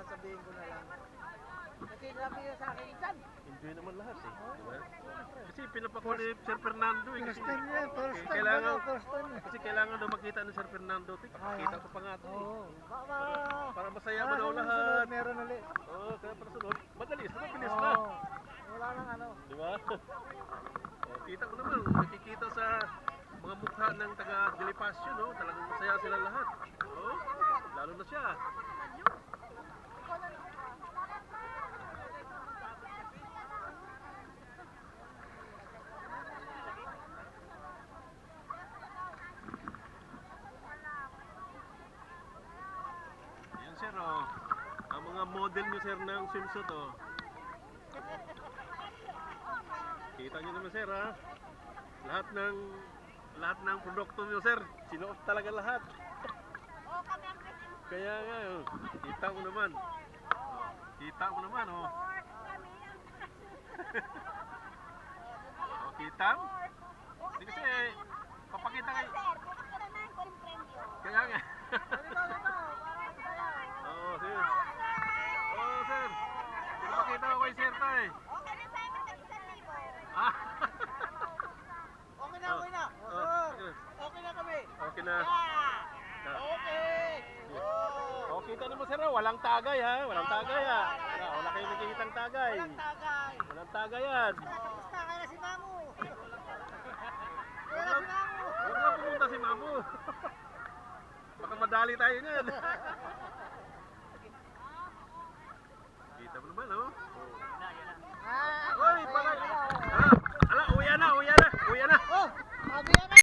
sasabihin ko na lang. Kasi sabi niya sa akin, Chan! Enjoy naman lahat eh. Diba? Kasi pinapakuli ni Sir Fernando eh. Kasi, First time yan, first time. kailangan, First time. kasi kailangan daw makita ni Sir Fernando. Kita ko pa nga ito eh. Oo. Para masaya mo daw lahat. Meron ulit. Oo, kaya para sunod, madalis na, mabilis na. Wala nang ano. Di ba? Kita ko naman, nakikita sa mga mukha ng taga Dilipacio, no? Talagang masaya sila lahat. Oh, lalo na siya. Yan sir, oh. Ang mga model nyo sir ng swimsuit, oh. Kita nyo naman sir ha. Lahat ng produkto nyo sir, sinuot talaga lahat. Kaya nga, oh. Kita mo naman. Oh, kita mo naman, oh. Oh, kita? Hindi kasi, papakita kayo. Kaya nga. Oh, sir. Oh, sir. Pinapakita ko kay sir tayo. Ah. Okay na, okay na. Okay na kami. Okay na. Okay. Oh, kita naman sir, walang tagay ha. Walang tagay ha. Wala kayong nakikitang tagay. Walang tagay. Walang tagay yan. Basta kaya na si Mamu. Kaya Huwag na si Mamu. na pumunta si Mamu. Baka madali tayo niyan. Kita mo naman, oh. Oy, parang... Ala, uwi na. Oh, sabi yan